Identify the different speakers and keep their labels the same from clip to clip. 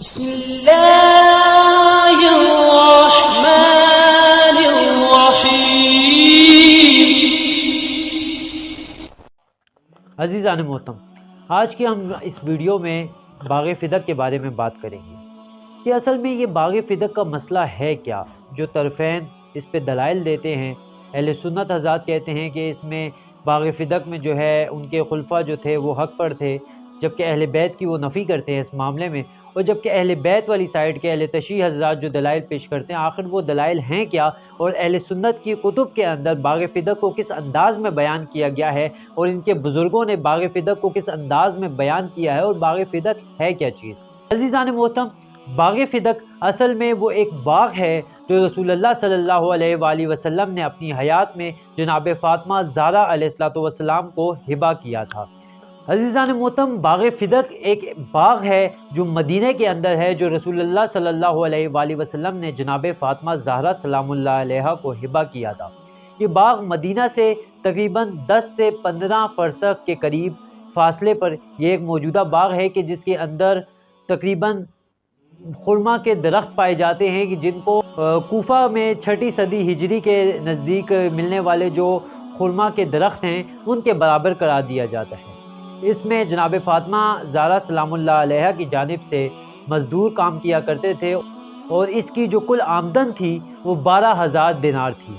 Speaker 1: بسم اللہ الرحمن الرحیم۔
Speaker 2: عزیزان محترم، آج کے ہم اس ویڈیو میں باغ فدق کے بارے میں بات کریں گے کہ اصل میں یہ باغ فدق کا مسئلہ ہے کیا، جو طرفین اس پہ دلائل دیتے ہیں۔ اہل سنت حضرات کہتے ہیں کہ اس میں باغ فدق میں جو ہے ان کے خلفاء جو تھے وہ حق پر تھے، جبکہ اہل بیت کی وہ نفی کرتے ہیں اس معاملے میں، اور جبکہ اہل بیت والی سائیڈ کے اہل تشیع حضرات جو دلائل پیش کرتے ہیں، آخر وہ دلائل ہیں کیا، اور اہل سنت کی کتب کے اندر باغ فدق کو کس انداز میں بیان کیا گیا ہے، اور ان کے بزرگوں نے باغ فدق کو کس انداز میں بیان کیا ہے، اور باغ فدق ہے کیا چیز۔ عزیزان محترم، باغ فدق اصل میں وہ ایک باغ ہے جو رسول اللہ صلی اللہ علیہ وآلہ وسلم نے اپنی حیات میں جناب فاطمہ زہرا علیہ السلام کو ہبہ کیا تھا۔ عزیزان محترم، باغ فدق ایک باغ ہے جو مدینہ کے اندر ہے، جو رسول اللہ صلی اللہ علیہ وآلہ وسلم نے جناب فاطمہ زہرا سلام اللہ علیہ کو ہبہ کیا تھا۔ یہ باغ مدینہ سے تقریباً 10 سے 15 فرسخ کے قریب فاصلے پر یہ ایک موجودہ باغ ہے کہ جس کے اندر تقریباً خرما کے درخت پائے جاتے ہیں کہ جن کو کوفہ میں 6 صدی ہجری کے نزدیک ملنے والے جو خرما کے درخت ہیں ان کے برابر قرار دیا جاتا ہے۔ اس میں جناب فاطمہ زہرا سلام اللہ علیہ کی جانب سے مزدور کام کیا کرتے تھے، اور اس کی جو کل آمدن تھی وہ 12,000 دینار تھی۔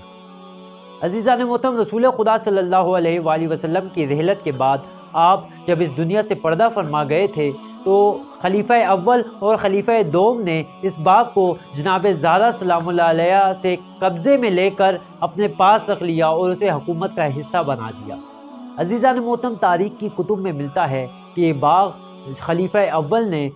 Speaker 2: عزیزان محترم، رسول خدا صلی اللہ علیہ وآلہ وسلم کی رحلت کے بعد آپ جب اس دنیا سے پردہ فرما گئے تھے تو خلیفہ اول اور خلیفہ دوم نے اس باغ کو جناب زہرا سلام اللہ علیہ سے قبضے میں لے کر اپنے پاس رکھ لیا اور اسے حکومت کا حصہ بنا دیا۔ عزیزان محترم، تاریخ کی کتب میں ملتا ہے کہ یہ باغ خلیفہ اول نے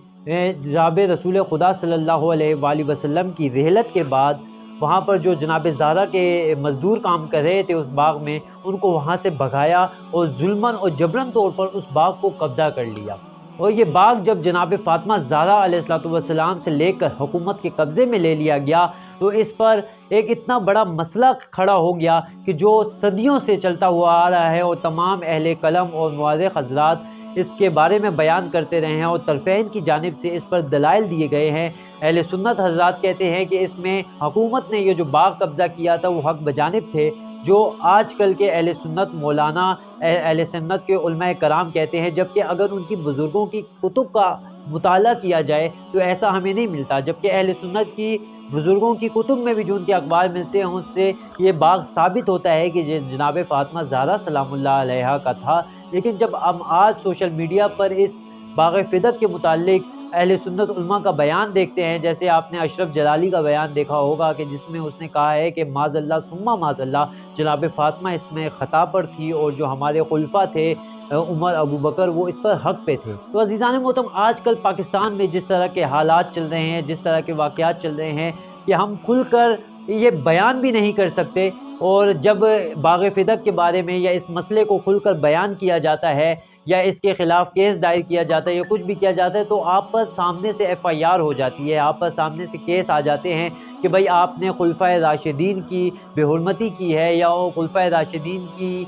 Speaker 2: جناب رسول خدا صلی اللہ علیہ وآلہ وسلم کی رحلت کے بعد وہاں پر جو جناب زہرا کے مزدور کام کر رہے تھے اس باغ میں، ان کو وہاں سے بھگایا اور ظلماً اور جبراً طور پر اس باغ کو قبضہ کر لیا۔ اور یہ باغ جب جناب فاطمہ زہرا علیہ السلام سے لے کر حکومت کے قبضے میں لے لیا گیا تو اس پر ایک اتنا بڑا مسئلہ کھڑا ہو گیا کہ جو صدیوں سے چلتا ہوا آ رہا ہے، اور تمام اہل قلم اور مورخ حضرات اس کے بارے میں بیان کرتے رہے ہیں، اور طرفین کی جانب سے اس پر دلائل دیے گئے ہیں۔ اہل سنت حضرات کہتے ہیں کہ اس میں حکومت نے یہ جو باغ قبضہ کیا تھا وہ حق بجانب تھے، جو آج کل کے اہل سنت مولانا اہل سنت کے علماء کرام کہتے ہیں، جبکہ اگر ان کی بزرگوں کی کتب کا مطالعہ کیا جائے تو ایسا ہمیں نہیں ملتا، جبکہ اہل سنت کی بزرگوں کی کتب میں بھی جو ان کے اقوال ملتے ہیں اس سے یہ باغ ثابت ہوتا ہے کہ جناب فاطمہ زہرا سلام اللہ علیہ کا تھا۔ لیکن جب ہم آج سوشل میڈیا پر اس باغ فدق کے متعلق اہل سنت علماء کا بیان دیکھتے ہیں، جیسے آپ نے اشرف جلالی کا بیان دیکھا ہوگا کہ جس میں اس نے کہا ہے کہ معاذ اللہ ثم معاذ اللہ جناب فاطمہ اس میں خطا پر تھی، اور جو ہمارے خلفاء تھے عمر ابو بکر وہ اس پر حق پہ تھے۔ تو عزیزان محترم، آج کل پاکستان میں جس طرح کے حالات چل رہے ہیں، جس طرح کے واقعات چل رہے ہیں کہ ہم کھل کر یہ بیان بھی نہیں کر سکتے، اور جب باغ فدق کے بارے میں یا اس مسئلے کو کھل کر بیان کیا جاتا ہے یا اس کے خلاف کیس دائر کیا جاتا ہے یا کچھ بھی کیا جاتا ہے تو آپ پر سامنے سے FIR ہو جاتی ہے، آپ پر سامنے سے کیس آ جاتے ہیں کہ بھائی آپ نے خلفائے راشدین کی بے حرمتی کی ہے، یا خلفائے راشدین کی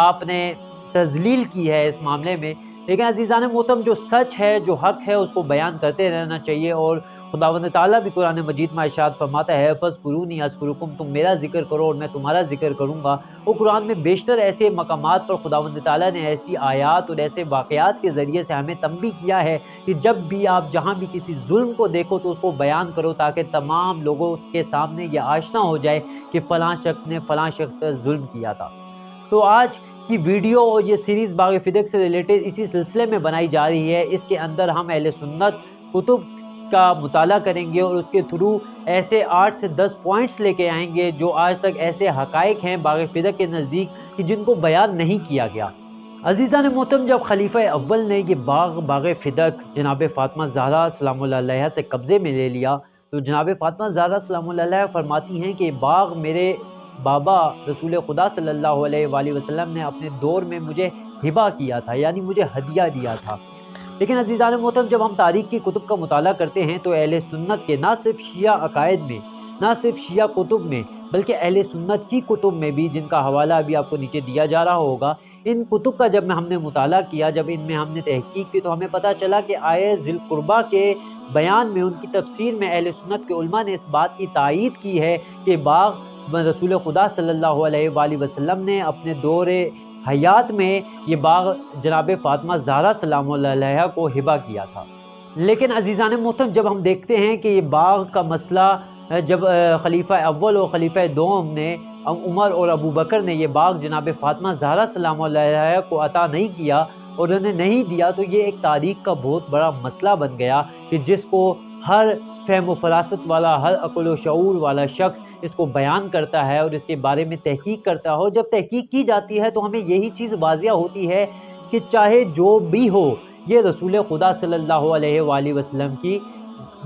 Speaker 2: آپ نے تذلیل کی ہے اس معاملے میں۔ لیکن عزیزان محترم، جو سچ ہے، جو حق ہے، اس کو بیان کرتے رہنا چاہیے، اور خداوند تعالیٰ بھی قرآن مجید میں ارشاد فرماتا ہے فَاذْكُرُونِی أَذْكُرْكُمْ، تم میرا ذکر کرو اور میں تمہارا ذکر کروں گا۔ وہ قرآن میں بیشتر ایسے مقامات پر خداوند تعالیٰ نے ایسی آیات اور ایسے واقعات کے ذریعے سے ہمیں تنبیہ کیا ہے کہ جب بھی آپ جہاں بھی کسی ظلم کو دیکھو تو اس کو بیان کرو، تاکہ تمام لوگوں کے سامنے یہ آشنا ہو جائے کہ فلاں شخص نے فلاں شخص پر ظلم کیا تھا۔ تو آج کی ویڈیو اور یہ سیریز باغ فدق سے ریلیٹڈ اسی سلسلے میں بنائی جا رہی ہے۔ اس کے اندر ہم اہل سنت کتب کا مطالعہ کریں گے اور اس کے تھرو ایسے 8 سے 10 پوائنٹس لے کے آئیں گے جو آج تک ایسے حقائق ہیں باغ فدق کے نزدیک کہ جن کو بیان نہیں کیا گیا۔ عزیزان محترم، جب خلیفہ اول نے یہ باغ فدق جناب فاطمہ زہرا سلام اللہ علیہ سے قبضے میں لے لیا تو جناب فاطمہ زہرا سلام اللہ علیہ فرماتی ہیں کہ باغ میرے بابا رسول خدا صلی اللہ علیہ وآلہ وسلم نے اپنے دور میں مجھے ہبہ کیا تھا، یعنی مجھے ہدیہ دیا تھا۔ لیکن عزیزان محترم، جب ہم تاریخ کی کتب کا مطالعہ کرتے ہیں تو اہل سنت کے نہ صرف شیعہ عقائد میں، نہ صرف شیعہ کتب میں، بلکہ اہل سنت کی کتب میں بھی، جن کا حوالہ ابھی آپ کو نیچے دیا جا رہا ہوگا، ان کتب کا جب ہم نے مطالعہ کیا، جب ان میں ہم نے تحقیق کی تو ہمیں پتہ چلا کہ آئے ذی القربہ کے بیان میں، ان کی تفسیر میں اہل سنت کے علماء نے اس بات کی تائید کی ہے کہ باغ رسول خدا صلی اللہ علیہ وآلہ وسلم نے اپنے دور حیات میں یہ باغ جناب فاطمہ زہرا سلام اللہ علیہا کو ہبہ کیا تھا۔ لیکن عزیزان محترم، جب ہم دیکھتے ہیں کہ یہ باغ کا مسئلہ جب خلیفہ اول اور خلیفہ دوم نے عمر اور ابو بکر نے یہ باغ جناب فاطمہ زہرا سلام اللہ علیہا کو عطا نہیں کیا اور انہیں نہیں دیا، تو یہ ایک تاریخ کا بہت بڑا مسئلہ بن گیا کہ جس کو ہر فہم و فراست والا، ہر عقل و شعور والا شخص اس کو بیان کرتا ہے اور اس کے بارے میں تحقیق کرتا ہے۔ اور جب تحقیق کی جاتی ہے تو ہمیں یہی چیز واضح ہوتی ہے کہ چاہے جو بھی ہو، یہ رسول خدا صلی اللہ علیہ وآلہ وسلم کی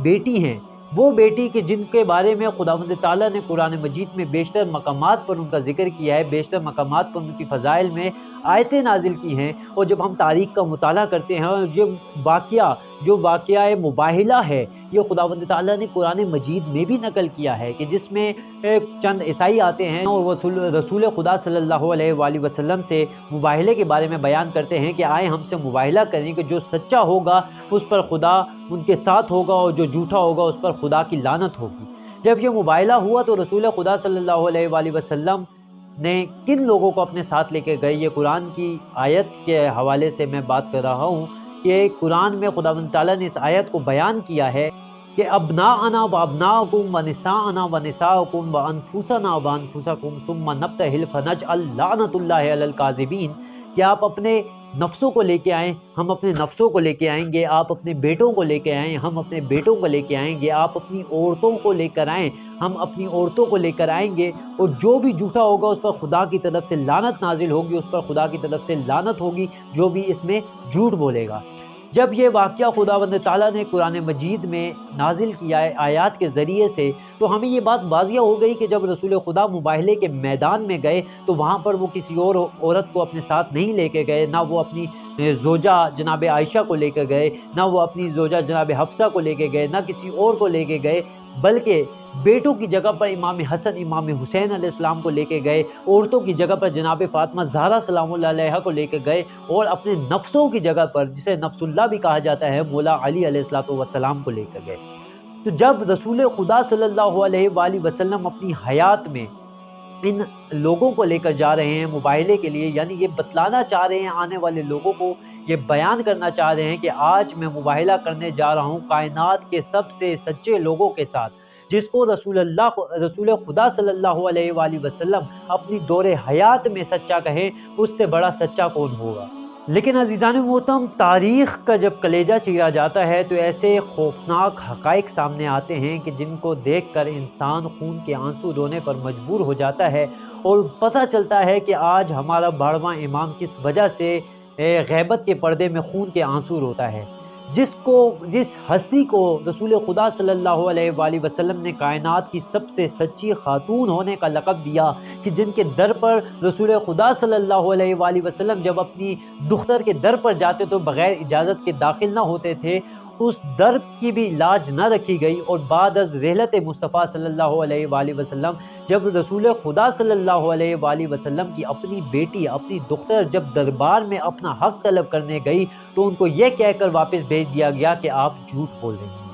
Speaker 2: بیٹی ہیں، وہ بیٹی کہ جن کے بارے میں خداوند تعالیٰ نے قرآن مجید میں بیشتر مقامات پر ان کا ذکر کیا ہے، بیشتر مقامات پر ان کی فضائل میں آیتیں نازل کی ہیں۔ اور جب ہم تاریخ کا مطالعہ کرتے ہیں اور جو واقعہ مباہلہ ہے، یہ خداوند تعالیٰ نے قرآن مجید میں بھی نقل کیا ہے کہ جس میں چند عیسائی آتے ہیں اور وہ رسول خدا صلی اللہ علیہ وآلہ وسلم سے مباہلے کے بارے میں بیان کرتے ہیں کہ آئے ہم سے مباہلہ کریں کہ جو سچا ہوگا اس پر خدا ان کے ساتھ ہوگا اور جو جھوٹا ہوگا اس پر خدا کی لعنت ہوگی۔ جب یہ مباہلہ ہوا تو رسول خدا صلی اللہ علیہ وآلہ وسلم نے کن لوگوں کو اپنے ساتھ لے کے گئے؟ یہ قرآن کی آیت کے حوالے سے میں بات کر رہا ہوں کہ قرآن میں خداوند تعالیٰ نے اس آیت کو بیان کیا ہے کہ ابناءنا و ابناءکم و نساءنا و نساءکم و انفسنا و انفسکم ثم نبتہل فنجعل لعنت اللہ علی الکاذبین، کہ آپ اپنے نفسوں کو لے کے آئیں، ہم اپنے نفسوں کو لے کے آئیں گے، آپ اپنے بیٹوں کو لے کے آئیں، ہم اپنے بیٹوں کو لے کے آئیں گے، آپ اپنی عورتوں کو لے کر آئیں، ہم اپنی عورتوں کو لے کر آئیں گے، اور جو بھی جھوٹا ہوگا اس پر خدا کی طرف سے لعنت نازل ہوگی، اس پر خدا کی طرف سے لعنت ہوگی جو بھی اس میں جھوٹ بولے گا۔ جب یہ واقعہ خداوند تعالیٰ نے قرآن مجید میں نازل کیا ہے آیات کے ذریعے سے، تو ہمیں یہ بات واضح ہو گئی کہ جب رسول خدا مباہلے کے میدان میں گئے تو وہاں پر وہ کسی اور عورت کو اپنے ساتھ نہیں لے کے گئے، نہ وہ اپنی زوجہ جناب عائشہ کو لے کے گئے، نہ وہ اپنی زوجہ جناب حفصہ کو لے کے گئے، نہ کسی اور کو لے کے گئے، بلکہ بیٹوں کی جگہ پر امام حسن امام حسین علیہ السلام کو لے کے گئے، عورتوں کی جگہ پر جناب فاطمہ زہرا سلام اللہ علیہا کو لے کے گئے، اور اپنے نفسوں کی جگہ پر جسے نفس اللہ بھی کہا جاتا ہے مولا علی علیہ السلام کو لے کر گئے۔ تو جب رسول خدا صلی اللہ علیہ وآلہ وسلم اپنی حیات میں ان لوگوں کو لے کر جا رہے ہیں مباہلے کے لیے، یعنی یہ بتلانا چاہ رہے ہیں آنے والے لوگوں کو، یہ بیان کرنا چاہ رہے ہیں کہ آج میں مباہلہ کرنے جا رہا ہوں کائنات کے سب سے سچے لوگوں کے ساتھ، جس کو رسول خدا صلی اللہ علیہ وآلہ وسلم اپنی دور حیات میں سچا کہیں، اس سے بڑا سچا کون ہوگا۔ لیکن عزیزان محترم، تاریخ کا جب کلیجہ چیرا جاتا ہے تو ایسے خوفناک حقائق سامنے آتے ہیں کہ جن کو دیکھ کر انسان خون کے آنسو رونے پر مجبور ہو جاتا ہے، اور پتہ چلتا ہے کہ آج ہمارا 12واں امام کس وجہ سے غیبت کے پردے میں خون کے آنسو روتا ہے۔ جس ہستی کو رسول خدا صلی اللہ علیہ وآلہ وسلم نے کائنات کی سب سے سچی خاتون ہونے کا لقب دیا، کہ جن کے در پر رسول خدا صلی اللہ علیہ وآلہ وسلم جب اپنی دختر کے در پر جاتے تو بغیر اجازت کے داخل نہ ہوتے تھے، اس در کی بھی لاج نہ رکھی گئی، اور بعد از رحلت مصطفیٰ صلی اللہ علیہ وآلہ وسلم جب رسول خدا صلی اللہ علیہ وآلہ وسلم کی اپنی بیٹی اپنی دختر جب دربار میں اپنا حق طلب کرنے گئی تو ان کو یہ کہہ کر واپس بھیج دیا گیا کہ آپ جھوٹ بول رہے ہیں۔